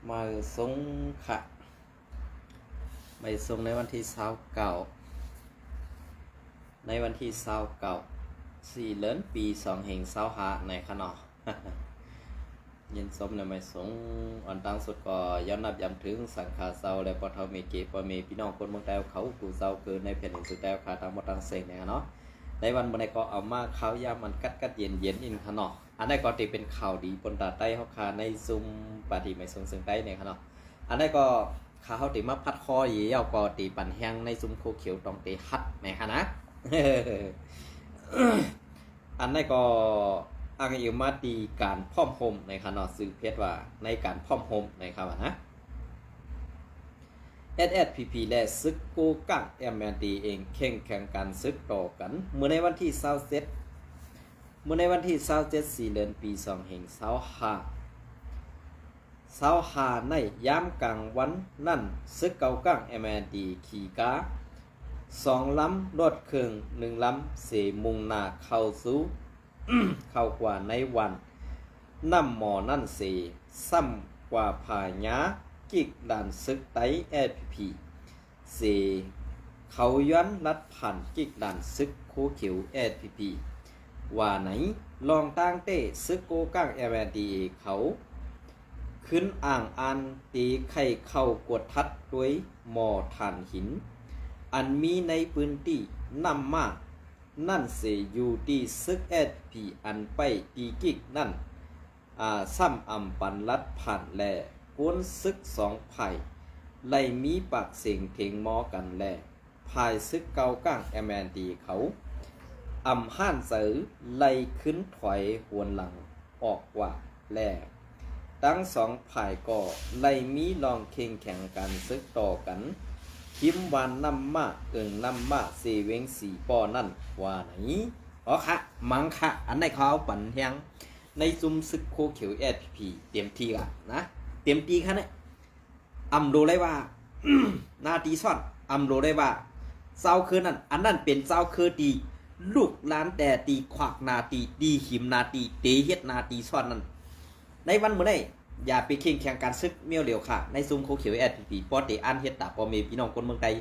มาสงขะไม่ทรงในวันที่29ในวันที่29 4เดือนปี2แห่ง25ในขนอ ยินสมในไม่สงอันตั้งสุดก็ย้อนนับย้ำถึงสังขารเศร้าและปทเมเกปเมพี่น้องคนเมืองแต้วเขากูเศร้าเกินในแผ่นดินสุดแต้วขาทางหมดทางเซงเนี่ยเนาะในวันเมื่อไรก็เอามาข้าวยามันกัดเย็นอินขนออันนี้ก็ตีเป็นข่าวดีปนตาใต้เขาคาในซุมปาฏิไม่ทรงเสียงใต้เนี่ยขนออันนี้ก็ข้าเขาตีมาพัดคอเยี่ยวก็ตีปั่นแห้งในซุมโคเขียวตองตีฮัดไหมคะนะ อันนี้ก็อ้างอิงมาตีการพ่อมโฮมในขณะสื่อเพศว่าในการพ่อมโฮมในครับนะ SSPP และซึกโกกัง MND เองแข่งการซึกต่อกันเมื่อในวันที่274เดือนปี2แห่ง25ในยามกลางวันนั่นซึกเก่ากัง MND ขี่กา2ลำรถเครื่อง1ลำเสมุงหน้าเข้าสู่ เข้ากว่าในวันน้ำหมอนั่นเสซ้ำกว่าผาหยากิกด่านซึกไตSPP เสเขาย้อนลัดผ่านกิกด่านซึกโคเขียวSPP ว่าไหนลองตั้งเต้ซึกโกก้างMNDเขาขึ้นอ่างอันตีไข่เข้ากดทัดด้วยหมอถ่านหินอันมีในพื้นที่นำมานั่นเสอยู่ที่ซึกSPP อันไปตีกิกนั่นซ้ำอำปันลัดผ่านแลก้นซึกสองไผ่ไล่มีปากเสียงเทงมอกันแลภายซึกเก่าก้างMNDเขาอำห้านเสือไล่ขึ้นถอยหวนหลังออกว่าแลทั้งสองฝ่ายก็ไล่มีลองเข่งแข่งกันซึกต่อกันคิมวานนำมานำมาเสเวงสีปอนั่นว่าไหนอ๋อค่ะมังค่ะอันในเขาปั่นแหงในซุมซึกโคเขียวSPPเตรียมทีกันนะเตรียมตีค่ะเนี่ยอำรู้เลยว่า นาตีซ่อนอำรู้เลยว่าเจ้าคือนั่นอันนั้นเป็นเจ้าคือดีลูกหลานแต่ตีขวักนาตีดีหิมนาตีเตเฮ็ดนาตีซ่อนนั่นในวันเมื่อไดอย่าไปเข่งแข่งการซึกเมียวเหลียวค่ะในซุมโคเขียวSPPปอเตอันเฮ็ดตาปอเมพี่น้องคนเมืองไทย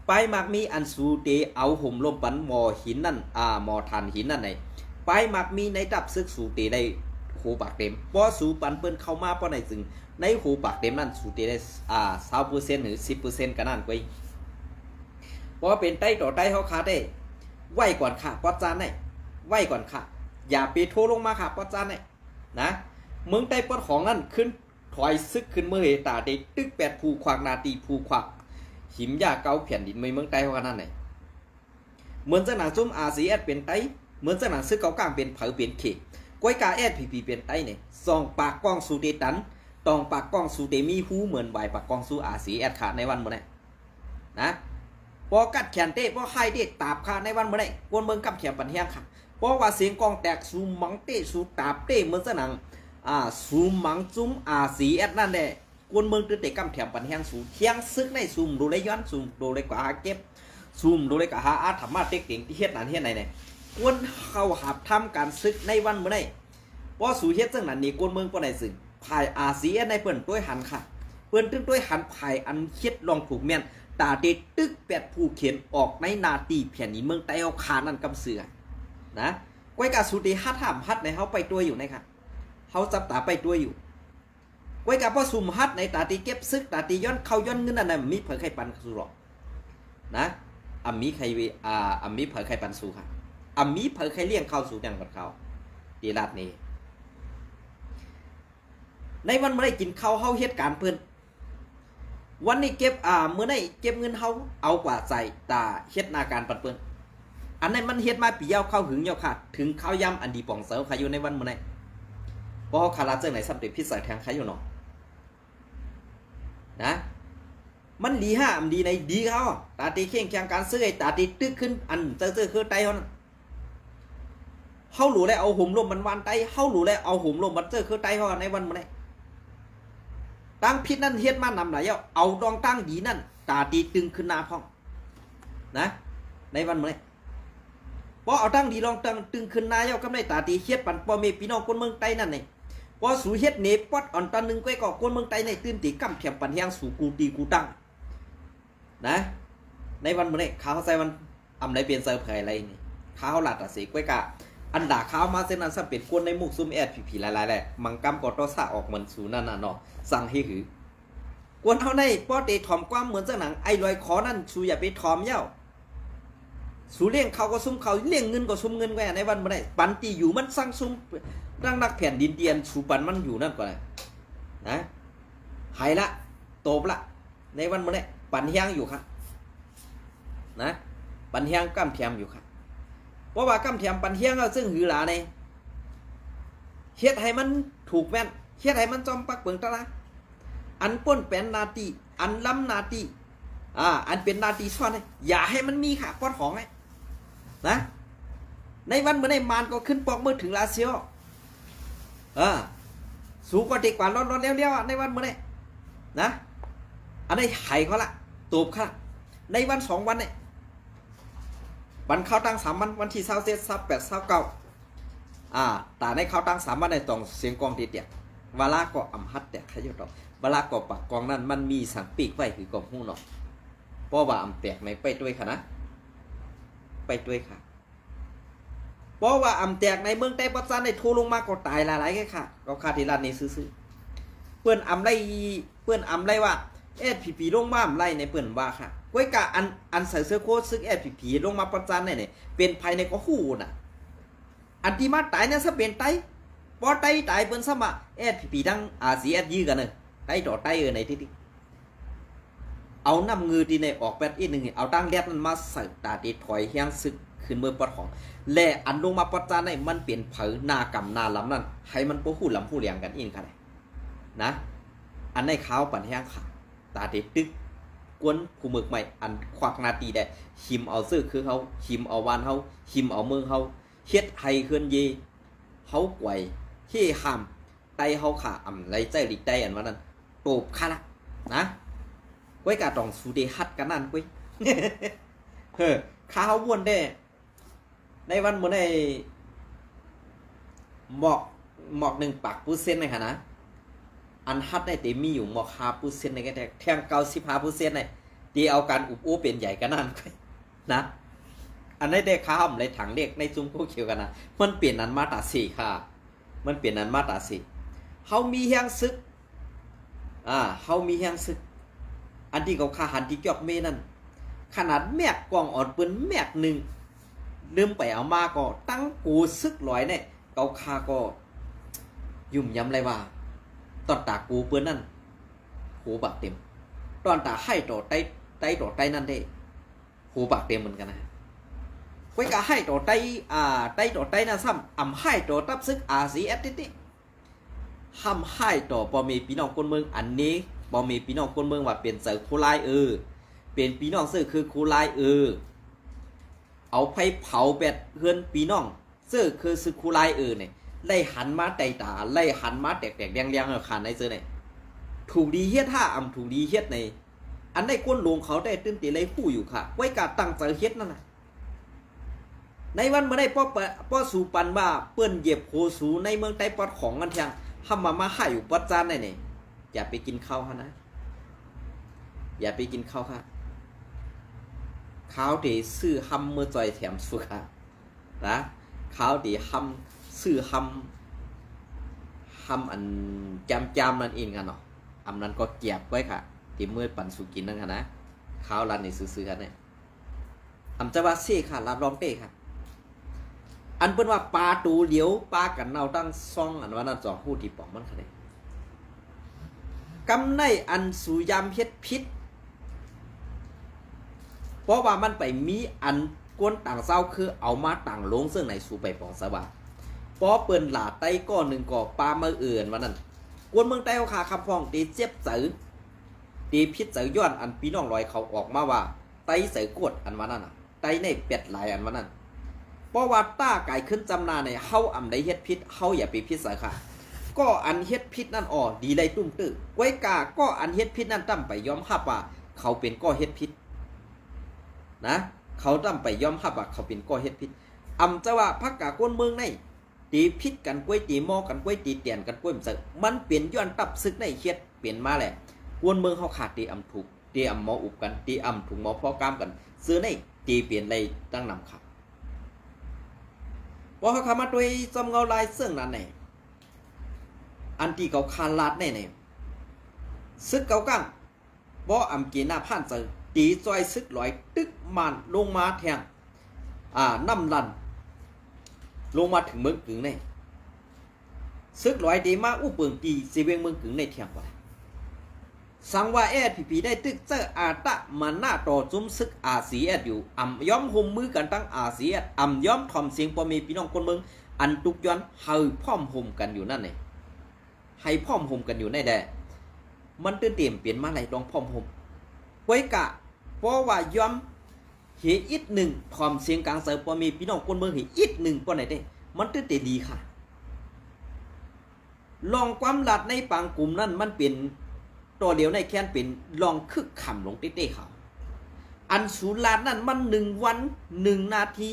ไปมากมีอันสูเตเอาห่มลมปันหมอหินนั่นหมอทานหินนั่นไหนไปมากมีในดับซึกสูเตได้หูปากเต็มปอสูปันเปิ้นเข้ามาปอในซึ่งในหูปากเต็มนั่นสูเตได้20%หรือ 10% กันนั่นไปพอเป็นไต้ต่อไต้เขาขาได้ไหวก่อนค่ะปอจานได้ไหวก่อนค่ะอย่าไปโทรลงมาค่ะปอจานได้นะเมืองใต้ปอดของนั่นขึ้นถอยซึกขึ้นเมื่อเหตาได้ตึกแปดภูขวากนาตีภูขวากหิมยาเกาแผ่นดินเมืองใต้เขากันนั่นไหนเหมือนจะหนังซุ่มRCSเป็นไต้เหมือนจะหนังซึกเกากลางเป็นเผาเป็นเขกก้อยกาSPPเป็นไต้เนี่ยซองปากกล้องสูเตตันตองปากกล้องสูเตมีหูเหมือนใบปากกล้องสูRCSขาในวันเมื่อไหร่นะพอกัดแขนเต้พอไฮเต้ตาบขาในวันเมื่อไหร่วนเมืองกับแขนปันแห้งค่ะเพราะว่าเสียงกองแตกสูมังเต้สูตาบเต้เหมือนจะหนังสูมังจุ้มRCSนั่นแหละวนเมืองตื่นเตะกำแถมปันแห้งสูเที่ยงซึกในซูมดูเลยย้อนซูมดูเลยกว่าหาเก็บซูมดูเลยกว่าหาธรรมะเต็กเต็งที่เฮ็ดนั่นเฮ็ดไหนเนี่ยวนเข้าหับทำการซึกในวันเมื่อไหร่เพราะสูเฮ็ดซึ่งนั่นนี่วนเมืองปนไหนซึ่งภายRCSในเปิ้นด้วยหันค่ะเปิ้นตึ้งด้วยหันภายอันเฮ็ดลองถูกแม่นตาเตตึกแปดผู้เขียนออกในนาตีแผ่นนี้เมืองใต้เอาคานั่นกำเสือนะก้อยกาสูตีฮัดถามฮัดในเฮาไปตัวอยู่นะครับเฮาจับตาไปตัวอยู่ก้อยกาพอซุ่มฮัดในตาตีเก็บซึกตาตีย้อนเข้าย้อนเงินนั่นน่ะมีเผยไข่ปันสู่หรอกนะมีใครมีเผยไข่ปันสู่ค่ะมีเผยไข่เลี้ยงเข้าสู่อย่างกับเขาตีลาดนี้ในวันเมื่อไรกินข้าวเฮาเฮ็ดการเพิ่นวันนี้เก็บเมื่อไหร่เก็บเงินเฮาเอากว่าใจตาเฮ็ดนาการปันเปิ้นอันนั้นมันเฮ็ดมาปียาวเข้าหึงยาวค่ะถึงข้าวยำอันดีป่องเสาใครอยู่ในวันเมื่อไหร่บ่คาราเจอไหนสำเร็จพิสัยแทงใครอยู่เนาะนะมันดีห้าอันดีในดีเขาตาตีเข่งแข่งการซื้อไอ้ตาตีตึกขึ้นอันเจอคือไตเฮานั่นเฮาหลูแล้วเอาห่มลมมันวันไตเฮาหลูแล้วเอาห่มลมมันเจอคือไตเฮาในวันเมื่อไหร่ตั้งพิษนั่นเฮ็ดมานำไหนเอาดองตั้งดีนั่นตาตีตึงขึ้นนาพ่องนะในวันเมื่อพอเอาตั้งดีลองตึงขึ้นนาก็ไม่ตาตีเฮ็ดปันปอเมพี่น้องคนเมืองใต้นั่นนี่พ พอสูเฮ็ดเนปอดอ่อนตอนนึงก้อยก็คนเมืองไต้ในตื่นตีกำเทียมปันแฮงสู่กูตีกูตั้งนะในวันมื้อนี้ข้าวใส่วันอำได้เป็นเซอร์ไพรส์อะไรนี่ข้าวหลัดอ่ะสิก้อยกะอันด่าข้าวมาเส้นนั้นซะเป็นคนในมุกซุ่มแอดผีๆหลายๆแหละมังกำก็ต้องซะออกเหมือนสู่นั่นน่ะเนาะสั่งให้หือกวนเฮาในป้อเตถ่อมความเหมือนจังหนังไอ้ลอยคอนั่นสูอย่าไปถ่อมเย้าสูเลี้ยงเขาก็ซุ่มเขาเลี้ยงเงินก็ซุ่มเงินไว้ในวันมื้อนี้ปันตีอยู่มันสั่งซุ่มร่างนักแผ่นดินเดียนสูปันมันอยู่นั่นก็ได้นะหายละโตบละในวันมื้อนี้ปันแฮงอยู่ครับนะปันแฮงก้ำแถมอยู่ครับเพราะว่าก้ำแถมปันแฮงเอาซึ่งหือหลาในเฮ็ดให้มันถูกแม่นเฮ็ดให้มันจอมปักเปิงตะละอันป้นเป็นนาตีอันล้ำนาตีอันเป็นนาตีซ้อนอย่าให้มันมีค่ะป้อนของไงนะในวันมื้อนี้มานก็ขึ้นปอกมือถึงลาเซียวสูงกว่าเด็กกว่าร้อนๆเลี้ยวๆในวันมื้อนี้นะอันนี้ไห้เขาละตูบค่ะในวัน2วันเนี่ยวันเข้าตั้ง3วันวันที่27 28 29แต่ในเข้าตั้ง3วันในต้องเสียงกองเดียดเวลาก็อำหัดแต่ขยดอกเวลาก็ปากกองนั้นมันมีสังปีกไว้คือกองหู้เนาะเพราะว่าอำแตกไม่ไปด้วยค่ะนะไปด้วยค่ะเพราะว่าอำแตกในเมืองใต้ปัจจันในทูลงมาก็ตายหลายๆแค่ค่ะก็คาที่ร้านนี้ซื้อเพื่อนอำไรว่าพีลงมาอำไรในเพื่อนว่าค่ะก้อยกะอันใส่เสื้อโค้ทซึกพีลงมาปัจจันเนี่ยเป็นภายในก็หู้น่ะอันที่มาตายเนี่ยซะเป็นไตพอไตตายเปิ้นซะมาพีทั้งRCSยื้อกันเนอะไตต่อไตในที่เอาน้ำเงือที่ในออกแปดอีกหนึ่งเอาตั้งแรกนั้นมาใส่ตาตีถอยแห้งซึกขึ้นเมื่อปอดของและอันลงมาปัจจานในมันเปลี่ยนเผยหน้ากำหน้าลำนั่นให้มันโป้หู้ลำหู้เลียงกันอินค่ะนะอันในขาวปั่นแห้งค่ะตาตีตึกกวนผู้หมึกใหม่อันควักนาตีได้หิมเอาซื้อคือเขาหิมเอาวานเขาหิมเอาเมืองเขาเฮ็ดไห้เคลื่อนเยเขาไกวที่ห้ามไตเขาขาอ่ำไรใจหลีกใจอันว่านั้นโตบค่ะละนะก้อยกาตองสูเดฮัดกันนั่นก้อยข้าววนได้ในวันมื้อในหมอก1 ปาก%เลยค่ะนะอันฮัดได้แต่มีอยู่หมอก5%ในแค่แทง95%ในที่เอาการอุบอู้เป็นใหญ่กันนั่นก้อยนะอันนี้ได้ข้าวเลยถังเล็กในซุ้มโคเขียวกันนะมันเปลี่ยนนั้นมาตรา4ค่ะมันเปลี่ยนนั้นมาตรา4เฮามีแฮงซึกเฮามีแฮงซึกอันที่เขาขาหันที่จอกเมนั่นขนาดแมกกองอ่อนปืนแมกหนึ่งลืมไปเอามาก็ตั้งกูซึกลอยเนี่ยเขาคาก็ยุ่มย้ำเลยว่าตอนตากูปืนนั่นหูปากเต็มตอนตาให้ต่อไตนั่นได้หูปากเต็มเหมือนกันนะไว้ก็ให้ต่อไตต่อไตนะซ้ำอ่ำให้ต่อตับซึกRCSติห้ำให้ต่อพอมีพี่น้องคนเมืองอันนี้บ่มีพี่น้องคนเมืองว่าเป็นเสือคูลายเป็นพี่น้องเสือคือคูลายเอาไฟเผาแบดเฮือนพี่น้องเสือคือซึคูลายเนี่ยไล่หันมาไตตาไล่หันมาแตกแดงๆขาดในเสือเนี่ยถูกดีเฮ็ดถูกดีเฮ็ดในอันได้ก้นหลวงเขาได้ตื่นตีเลยผู้อยู่ค่ะไว้กาตั้งใจเฮ็ดนั่นน่ะในวันเมื่อได้ป้อสู่ปันว่าเปิ้นเหยียบโคสูในเมืองใต้ปอดของกันเทียงทำมาให้อยู่ปัจจานได้เนี่ยอย่าไปกินข้าวฮะนะอย่าไปกินข้าวค่ะข้าวที่ซื้อฮัมเมื่อจอยแถมสุค่ะนะข้าวที่ฮัมซื้อฮัมอันจำนั่นเองกันเนาะอันนั้นก็เก็บไว้ค่ะที่เมื่อปั่นสุกินนั่นค่ะนะข้าวร้านนี้ซื้อกันเนี่ยอันจะว่าเซ่ค่ะรับรองเต้ค่ะอันเป็นว่าปลาตูเหลียวปลากันเนาตั้งซ่องอันว่านั่นจ่อหู้ที่ปอกมันค่ะเนี่ยกำในอันสุยามเฮ็ดพิษเพราะว่ามันไปมีอันก้นต่างเศร้าคือเอามาต่างลงซึ่งในสู่ไปปองสว่าพอเปิ้นหลาไต้ก้อนหนึ่งก่อปลามาเอื่นว่านั้นกวนเมืองใต้เขาขาคำฟ้องตีเจ็บเสือตีพิษเสือย้อนอันพี่น้องลอยเขาออกมาว่าไต้เสือกดอันว่านั้นไต้ในเป็ดหลายอันว่านั้นเพราะว่าต้าไก่ขึ้นจำนาในเฮาอำได้เฮ็ดพิษเฮาอย่าไปพิษเสือค่ะก็อันเฮ็ดพิษนั่นดีเลยตุ้มตื้อไว้กาก็อันเฮ็ดพิษนั่นตั้มไปยอมรับว่าเขาเป็นก็เฮ็ดพิษนะเขาตั้มไปยอมรับว่าเขาเป็นก็เฮ็ดพิษจะว่าพักกาก้นเมืองใน ตีพิษกันกล้วยตีหม้อกันกล้วยตีเตียนกันกล้วยมันเปลี่ยนย้อนตับซึกในเฮ็ดเปลี่ยนมาแหละกวนเมืองเฮาขาดตีอำถูกตีอำหมออุบกันตีอำถูกหมอพอกามกันซื้อในตีเปลี่ยนเลยตั้งนำขับว่าเขามาด้วยจำเงาลายเสื่องนั้นไหนอันที่เขาคาลาดแน่ไหนซึกเกากังบ่อำกีหน้าผ่านเจอตีจอยซึกลอยตึกมันลงมาแทงน้ำลันลงมาถึงเมืองกึ่งในซึกลอยดีมาอู้เปิงตีสีเวงเมืองกึ่งในเทียงไว้สังว่าพีได้ตึกเจออาตะมันหน้าต่อจุ้มซึกRCSอยู่ย้อมห่มมือกันตั้งRCSย้อมทอมเสียงพอมีพี่น้องคนเมืองอันตุกย้อนเฮาพร้อมห่มกันอยู่นั่นเองให้พร้อมห่มกันอยู่ในแดมันตื่นเต้นเปลี่ยนมาไหลลองพร้อมห่มไว้กะเพราะว่าย้อมเหตุอีกหนึ่งทอมเสียงกลางเสือพอมีพี่น้องคนเมืองเหตุอีกหนึ่งปอไหนได้มันตื่นเต้นดีค่ะลองความหลัดในปางกลุ่มนั้นมันเป็นตัวเดียวในแค้นเป็นลองคึกขำลงเต้ๆเขาอันสูลาดนั่นมัน1 วัน 1 นาที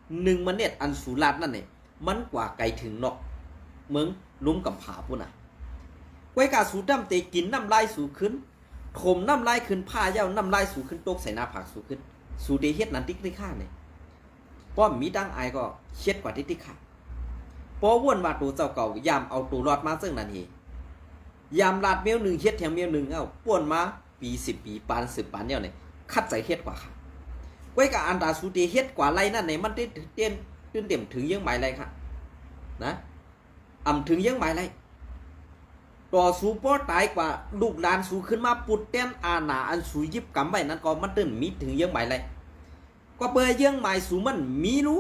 1 มะเน็ตอันสูลาดนั่นเนี่ยมันกว่าไกลถึงนอกเมืองลุ้มกับผาพุ่นน่ะไว้กาสูดำเตกินน้ำลายสูขึ้นถมน้ำลายขึ้นผ้าเย้าน้ำลายสูขึ้นตกใส่หน้าผากสูขึ้นสูเดเฮ็ดนันติ๊กได้ค่าเนี่ยป้อมมีดังไอก็เช็ดกว่าติ๊กค่าพอวนว่าตัวเจ้าเก่ายามเอาตัวรอดมาซึ่งนั่นเองยามลาดเมียวหนึ่งเฮ็ดแถมเมียวหนึ่งป่วนมาปี10 ปีปาน10 ปานเนี่ยคัดใจเฮ็ดกว่าค่ะไว้กับอันดาสูเดเฮ็ดกว่าไรนั่นเนี่ยมันตื่นเต็มถึงยังหมายไรค่ะนะถึงยังหมายไรต่อสูป้อตายกว่าลูกหลานสูขึ้นมาปุดเต้นอาณาอันสูยิบกำไว้นั้นก็มันตื่นมีถึงยังหมายไรก็เปิดยังหมายสูมันมีรู้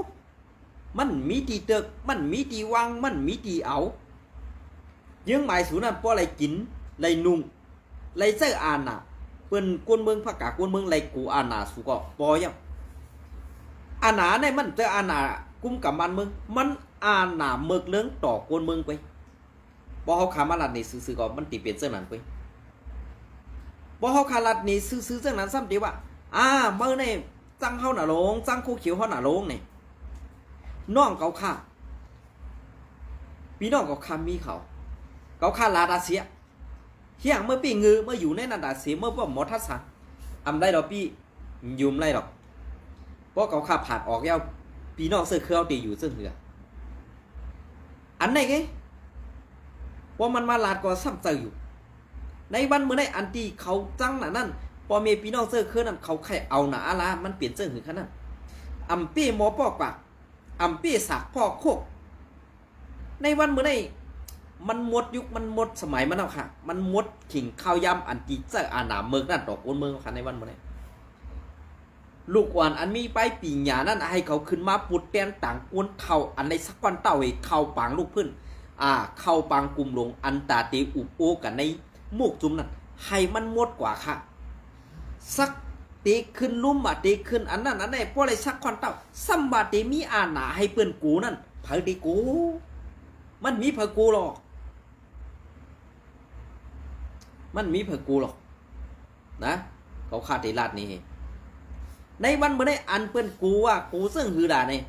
มันมีตีเตึกมันมีตีวังมันมีตีเอายังหมายสูนั้นป้อไรกินไรนุ่งไรเสื้ออาณาเปิ้นกวนเมืองภาคกากวนเมืองไรกูอาณาสูก็ปอยังอาณาในมันเจออาณากุมกับมันอาณาเมือกเลื้งต่อกวนเมืองไปบ่เฮาขามาลัดนี่ซื่อๆก็มันติเป็นเรื่องนั้นไปบ่เฮาขาลัดนี่ซื่อๆเรื่องนั้นซ้ำติว่าเมื่อนี่จังเฮาน่ะลงจังคู่เขียวเฮาน่ะลงนี่น้องเขาฆ่าพี่น้องเขาฆ่ามีเขาฆ่าลาดาเสียเฮียงเมื่อปีงือเมื่ออยู่ในนันดาเสียเมื่อบ่หมอทัศน์ได้ดอกพี่ยุ่มไรดอกเพราะเขาฆ่าผ่านออกแล้วพี่น้องเสื้อเครื่องตีอยู่ซึ่งเหืออันไหนไงว่ามันมาลาดก็ซ้ำเจออยู่ในวันเมื่อในอันที่เขาจังน่ะนั่นพอเมพี่น้องเสื้อเครื่องนั้นเขาแค่เอาหนาอาลามันเปลี่ยนเสื้อหือขนาดปี้หมอปอกปากปี้สักพ่อโคกในวันเมื่อในมันหมดยุคมันหมดสมัยมันแล้วค่ะมันหมดขิงข้าวยำอันที่เจ้าอาณาเมืองนั่นตอกคนเมืองค่ะในวันเมื่อในลูกอ่อนอันมีไปปีหยานั่นให้เขาขึ้นมาปุดแตนต่างกวนเท่าอันในสักวันเต่าให้เข้าปางลูกพื้นเข้าปางกลุ่มลงอันตาเตอุปโอกันในมุกจุ่มนั่นให้มันหมดกว่าค่ะสักเตขึ้นลุ่มเตขึ้นอันนั้นอันไหนเพราะอะไรสักวันเต่าซัมบาเตมีอาณาให้เปิ้นกูนั่นเผาเตกูมันมีเผากูหรอกมันมีเผากูหรอกนะเขาขาดเตลาดนี่ในวันเมื่อได้อันเปิ้นกูว่ากูซึ่งหือด่าเนี่ย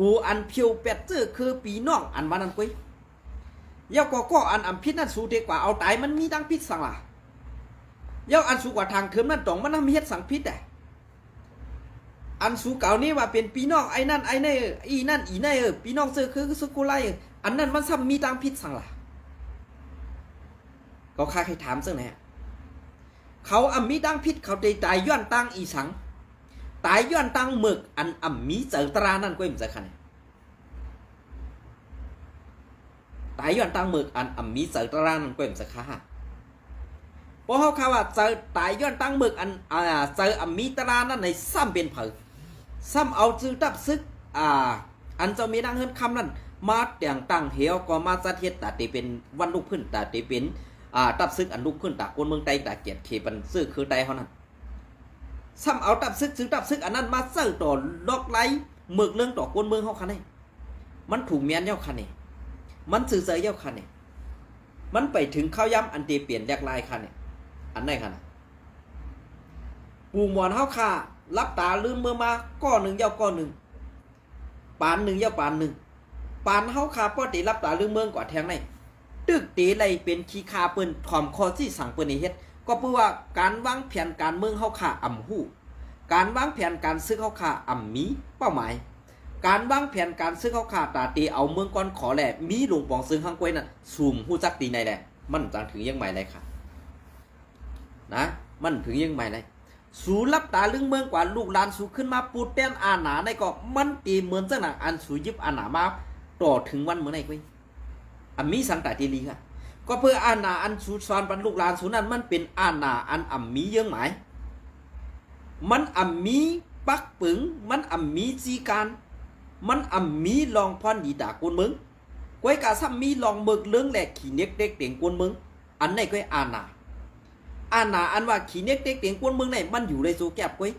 กูอันเพียวเป็ดจื้อคือปีน้องอันวันนั้นกุ้ยเย้าก็อันพิษนั่นสูเด็กกว่าเอาตายมันมีดังพิษสังล่ะเย้าอันสูกว่าทางเคิมนั่นตองมันทำเฮ็ดสังพิษแต่อันสูเก่านี่ว่าเป็นปีน้องไอ้นั่นไอ้นี่อีนั่นอีนี่ปีน้องเจอคือสุกุไลอันนั้นมันซ้ำมีดังพิษสังล่ะก็ข้าให้ถามซึ่งไหนเขามีดังพิษเขาได้ตายย้อนตังอีสังตายย้อนตังหมึกอันมีเจอตรานั่นก็ยังจะขันตายย้อนตังหมึกอันมีเจอตรานั่นก็ยังจะฆ่าเพราะเขาว่าเจอตายย้อนตังหมึกเจอมีตรานั่นในซ้ำเป็นเผอซ้ำเอาจื้อตับซึกอันจะมีดังเฮิรนคำนั่นมาแต่งตั้งเหี่ยวก็มาจัดเฮ็ดแต่ที่เป็นวันลูกพื้นแต่ที่เป็นตับซึกอันลูกพื้นตากคนเมืองใดตาเกียรติเขปันซื้อคือใดเขานั้นซ้ำเอาตับซึกซื้อตับซึกอันนั้นมาเสิร์ต่อลอกไล่เมือกเรื่องต่อกวนเมืองเขาคันนี้มันถูกเมียนเย้าคันนี้มันสื่อเสยเย้าคันนี้มันไปถึงข้าวย้ำอันเตเปลี่ยนแยกลายคันนี้อันไหนคันปูหมอนเฮาคารับตาลืมเมื่อมาก้อนหนึ่งเย้าก้อนหนึ่งปานหนึ่งเย้าปานหนึ่ง ปานเฮาคาป้อติรับตาลือเมืองกว่าแทงในตึกตีไรเป็นขี้คาเปิ้นถ่อมคอที่สั่งเปิ้นเฮ็ดก็เพื่อว่าการวางแผนการเมืองเฮาคาอ่ำหู้การวางแผนการซื้อเฮาคาอ่ำมีเป้าหมายการวางแผนการซื้อเฮาคาตาตีเอาเมืองก่อนขอแหละมีหลวงปองซึ่งฮังกวยนั่นซูมฮู้จักตีในแหละมันจังถึงยังใหม่เลยค่ะนะมันถึงยังใหม่เลยสูรับตาลึงเมืองกว่าลูกหลานสูขึ้นมาปูเต้นอาหนาในก็มันตีเหมือนจังหนังอันสูยิบอาหนามาต่อถึงวันเมื่อไหร่กวยอันมีสังตาตีลีค่ะก็เพื่ออาณาอันสูสอนบรรลูกหลานสูนั้นมันเป็นอาณาอันอ่ำมีเยื่อหมายมันอ่ำมีปักปึงมันอ่ำมีจีการมันอ่ำมีลองพรดีด่ากวนเมืองก้อยกาซ้ำมีลองเบิกเรื่องแหลกขี่เน็กเด็กเตียงกวนเมืองอันไหนก้อยอาณาอันว่าขี่เน็กเด็กเตียงกวนเมืองไหนมันอยู่ในโซแก็บก้อย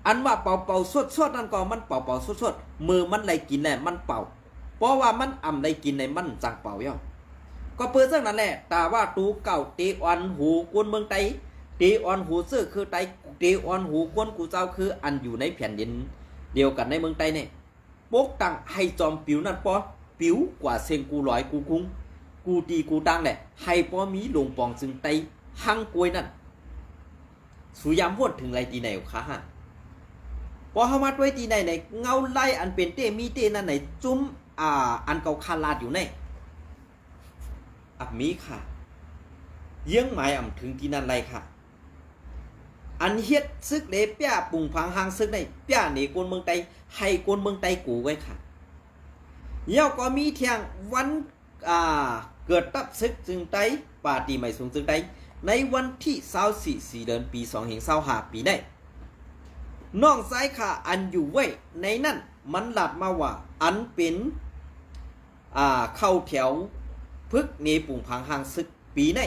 อันว่าเป่าเป่าสดนั่นก็มันเป่าเป่าสดมือมันไหลกินแหละมันเป่าเพราะว่ามันอ่ำไหลกินในมันจังเป่าย่อก็เปิดเรื่องนั้นแหละแต่ว่าตูเก่าเตออนหูกวนเมืองไตเตออนหูเสื้อคือไตเตออนหูกวนกูเจ้าคืออันอยู่ในแผ่นดินเดียวกันในเมืองไตเนี่ยปกตั้งให้จอมปิวนั่นปอปิวกว่าเซงกูลอยกูคุ้งกูตีกูตั้งแหละให้ปอมีหลวงปองจึงไตหังกวยนั่นสุยามพูดถึงไรตีไหนคะฮะพอเขามาด้วยตีไหนเงาไล่อันเป็นเตมีเตนั่นไหนจุ้มอันเก่าคาลาดอยู่ในมีค่ะเยื่องหมายถึงที่นั่นไรค่ะอันเฮ็ดซึกเดเปียปุ่งพังหางซึกในเปียหนีกวนเมืองไตให้กวนเมืองไตกูไว้ค่ะเย่าก็มีเทียงวันเกิดตับซึกจึงไตปาตีใหม่สูงจึงไตในวันที่24เดือนปี2525ปีได้น้องซ้ายค่ะอันอยู่ไว้ในนั่นมันหลัดมาว่าอันเป็นเข้าแถวพึกเนปุ่งพังหางซึกปีใน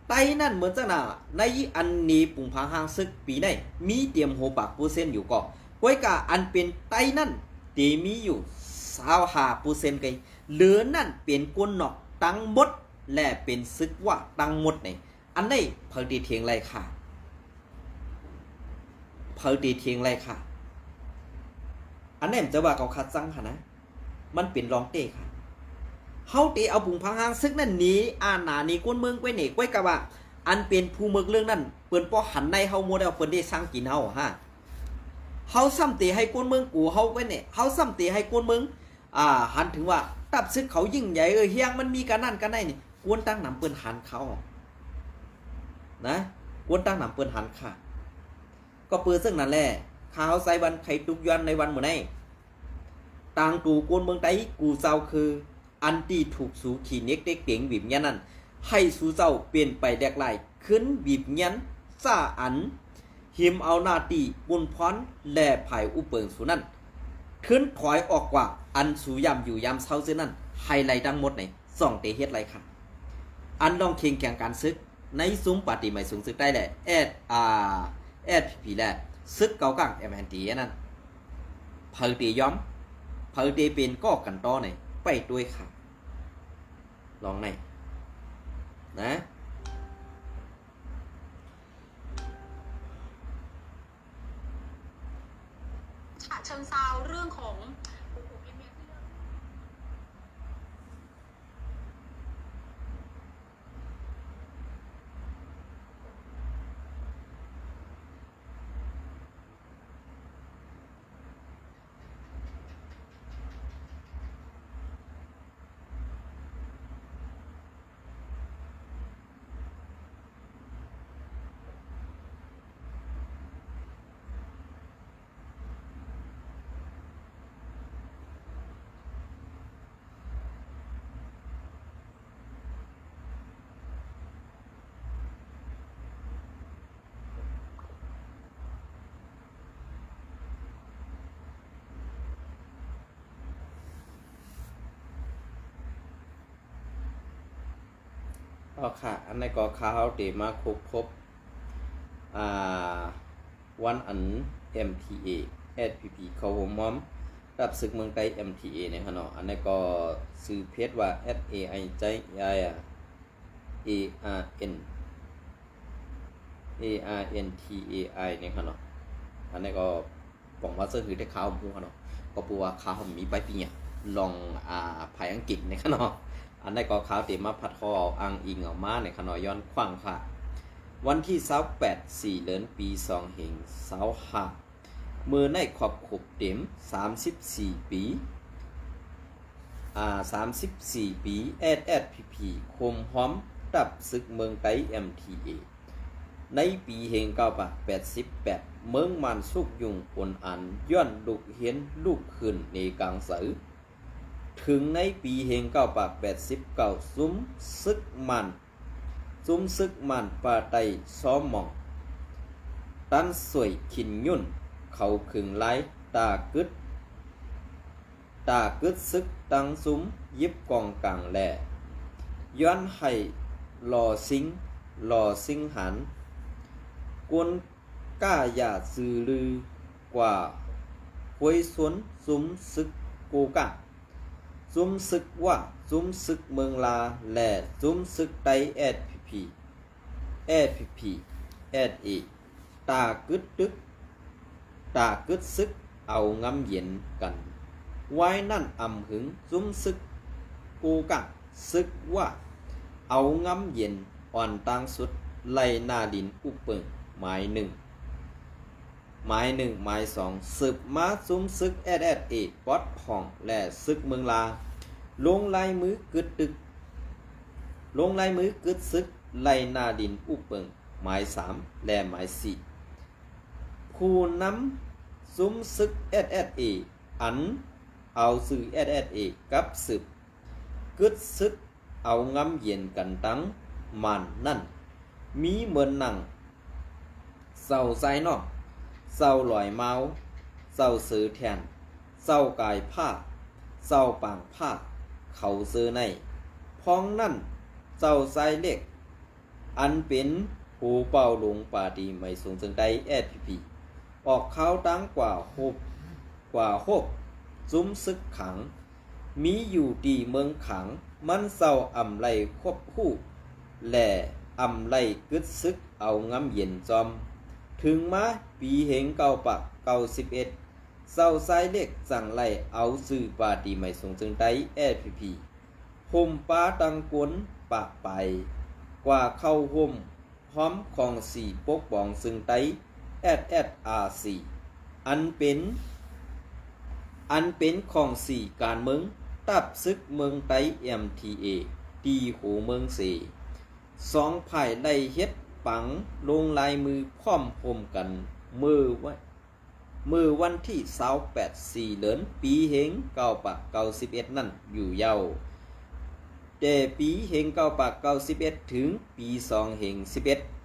ไตนั่นเหมือนจะน่ะในอันเนปุ่งพังหางซึกปีในมีเตรียมโหปาก%อยู่ก็ก้อยกาอันเป็นไตนั่นเตมีอยู่25%ไกเหลือนั่นเป็นกวนนอกตั้งหมดและเป็นซึกว่าตั้งหมดในอันได้เพิ่นตีเทียงไรค่ะเพิ่นตีเทียงไรค่ะอันนี้จะว่าเขาคัดจังค่ะนะมันเป็นรองเต้ค่ะเฮาตีเอาปุ่งพังหางซึกนั่นหนีหนานี่กวนเมืองไว้นี่ก้อยกะว่าอันเป็นผู้เมืองเรื่องนั้นเปิ้นป้อหันในเฮาโมเดลเปิ้นได้สร้างกินเฮาฮะเฮาซ้ำตีให้กวนเมืองกูเฮาไว้นี่เฮาซ้ำตีให้กวนเมืองหันถึงว่าตับซึกเขายิ่งใหญ่เฮียงมันมีกันนั่นกันได้นี่กวนตั้งนำเปิ้นหันเขานะกวนตั้งนำเปิ้นหันค่ะก็เปิ้นซึ่งนั่นแหละข้าวใส่วันไข่ตุกยันในวันมื้อนี้ต่างตูกวนเมืองไตกูเจ้าคืออันที่ถูกสูขี่เน็กเด็กเตียงบีบยันนั้นให้สูเจ้าเปลี่ยนไปแดกไหลขึ้นบีบยันซ่าอันหิมเอาหน้าตีบุญพรแล่ภายอุเปิงสูนั้นขึ้นถอยออกกว่าอันสูยำอยู่ยำเศร้าเส้นนั้นไฮไลท์ทั้งหมดในส่องเตเฮ็ดไรค่ะอันลองเคียงแข่งการซึกในซุ้มปฏิใหม่สูงซึกได้แหละแอดผีแหละซึกเก่ากังMNTนั่นเผยตีย้อมเผยตีเป็นก็กันต่อในไปด้วยค่ะลองในนะฉะเชิงเซาเรื่องของค่ะอันนี้ก็ข้าวเตมาครบวันอัน MTA SPP เขามอมรับศึกเมืองไทย MTA เนี่ยฮะเนาะอันนี้ก็ซื้อเพจว่า SAI ใจ ARN ARNTAI เนี่ยฮะเนาะอันนี้ก็บอกว่าซื้อได้ข่าวมูฮะเนาะก็ปูว่าข่าวมีไปปีเนี่ย ลองภายอังกฤษในขณะอันได้ก็ข่าวเต็มมาพัดคออังอิงออกมาในขณะย้อนขว้างค่ะวันที่28 4เดือนปี2เฮง25มือในครอบครบเต็ม34 ปี34 ปีSSPP คมพร้อมดับศึกเมืองไต้ MTA ในปีเฮง988เมืองมันสุกยุงปนอันย้อนลูกเห็นลูกขึ้นในกลางสือถึงในปีเฮง989ซุ้มซึกมันปาไตซ้อมหมองตันสวยขินยุ่นเขาขึงไล่ตากึดซึกตังซุ้มยิบกองกลางแหล่ย้อนให้หล่อสิงหันกวนก้าอย่าซื้อลือกว่าหวยสวนซุ้มซึกโกกะซุ้มซึกว่าซุ้มซึกเมืองลาและซุ้มซึกไตSPP SA ตากึดซึกเอางำเย็นกันไว้นั่นอำหึงซุ้มซึกกูกักซึกว่าเอางำเย็นอ่อนตังสุดไล่หน้าดินอุเปิงหมายหนึ่งหมายสองสืบมาซุ้มซึกSSA ปอดห้องและซึกเมืองลาลงลายมือกึดซึกไล่หน้าดินอุเปิงหมาย3และหมาย4ผู้นำซุ้มซึกSSA อันเอาสื่อSSA กับสืบกึดซึกเอางำเย็นกันตั้งมันนั่นมีเหมือนหนังเศร้าใจนอกเศร้าลอยเมาเศร้าซื้อแทนเศร้ากายผ้าเศร้าปางผ้าเขาซื้อในพ้องนั่นเศร้าใจเล็กอันเป็นหูเป่าหลงปาดีไม่สูงจึงได้SPP ออกข้าวตั้งกว่าหกซุ้มซึกขังมีอยู่ดีเมืองขังมันเศร้าอำไลควบคู่และอำไลกึดซึกเอางำเย็นจอมถึงมาปีเฮง91เศร้าไซเล็กสั่งไล่เอาสื่อปาดีไม่สูงจึงได้SPP ห่มป้าตังกวนปากไปกว่าเข้าห่มพร้อมของสี่ปกป้องซึ่งไต้ SSRC อันเป็นของสี่การเมืองตับซึกเมืองไต้ MTA ตีหูเมืองเสสองฝ่ายได้เฮ็ดปังลงลายมือพร้อมพมกันมือวันที่28 4เดือนปีเฮง991นั่นอยู่ยาวแต่ปีเฮง991ถึงปี2เฮง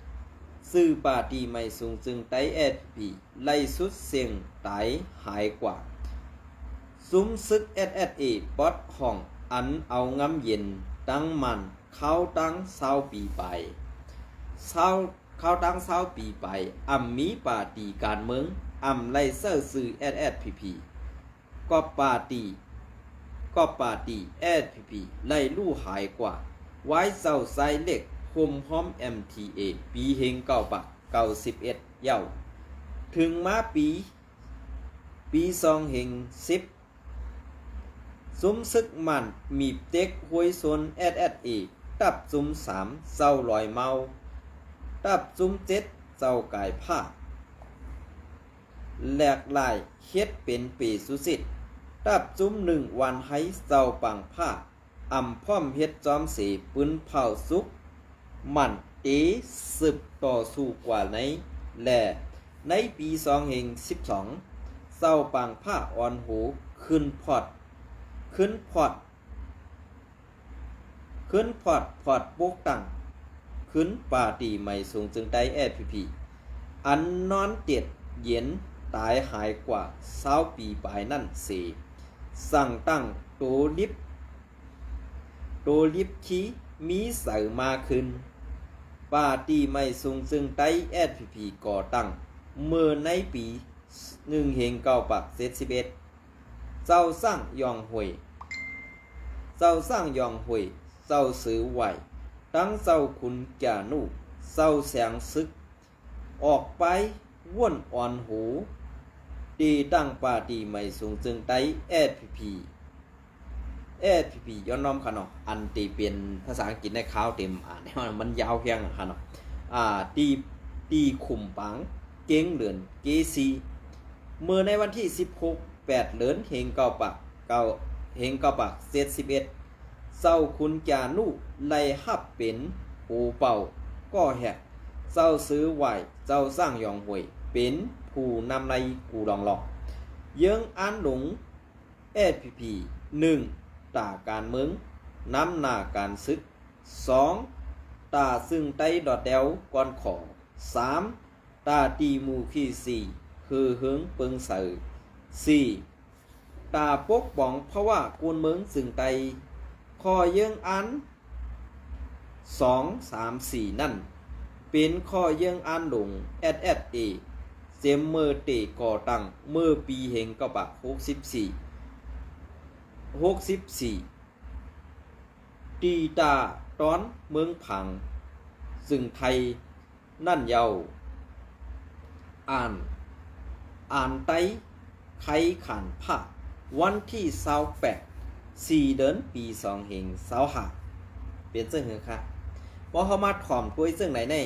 11ซื้อปาร์ตี้ไม่สูงจึงไต้ SP ไล่สุดเสียงตายหายกว่าซุ้มซึกSSA ปอดห้องอันเอางำเย็นตั้งมันเข้าตั้ง20 ปีไปเข้าตั้ง20 ปีไปมีปาร์ตี้การเมืองไล่เซอร์ซื้อSSPP ก็ปาร์ตี้ SPP ไล่ลู่หายกว่าไว้เศร้าไซเล็กคมพร้อม MTA ปีเฮง91เย้าถึงมาปี2เฮง10ซุ้มซึกมันมีเต็กหวยซนSSA ตับซุ้ม3เศร้าลอยเมาตับซุ้ม7เศร้ากายผ้าแหลกลายเฮ็ดเป็นปีสุสิทธิ์ตับซุ้ม1วันให้เศร้าปังผ้าพร้อมเฮ็ดจอมเสปืนเผาสุกมันสืบต่อสู้กว่าและในปี2เฮง12เศร้าปังผ้าอ่อนหูขึ้นพอดปกตั้งขึ้นปาร์ตี้ไม่สูงจึงได้SPP อันนอนเตียดเย็นตายหายกว่า20 ปีปลายนั่นเสสั่งตั้งโตลิบคีมีเสือมาขึ้นปาร์ตี้ไม่สูงจึงได้SPP ก่อตั้งเมื่อในปี1เฮง971เจ้าสร้างยองหวยเจ้าซื้อไหวตั้งเจ้าคุณจานุเจ้าแสงซึกออกไปว่นอ่อนหูตีตั้งปาร์ตี้ไม่สูงจึงได้SPP AFP ย้อนน้อมค่ะเนาะอันตีเป็นภาษาอังกฤษในข่าวเต็มอ่านเนี่ยมันยาวเพียงอะค่ะเนาะตีขุมปังเก้งเหลือนเกซีเมื่อในวันที่16 8เหลือนเฮงเก้าปัก71เจ้าคุณจานุไล่ฮับเป็นปูเป่าก็แหกเจ้าซื้อไหวเจ้าสร้างยองหวยเป็นผู้นำในกูดองหลอกเยิงอันหลง AFP 1. ตาการเมืองน้ำหน้าการซึก 2. ตาซึ่งไต้ดอดเดวก่อนขอ 3. ตาตีมูขี้4คือเฮิงเปิงเสือ 4. ตาปกป้องเพราะว่ากูนเมืองซึ่งไตคอเยิงอัน 2 3 4 นั่นเป็นข้อเยิงอันหลง SSA เจมเมอร์เตก่อตั้งเมื่อปีเฮงกบัก64ตีตาตอนเมืองผังซึ่งไทยนั่นเยาอ่านไตไขขันผ้าวันที่28 4เดือนปี2เฮง25เป็นซึ่งเหรอคะพอเขามาถ่อมกล้วยซึ่งไหนใน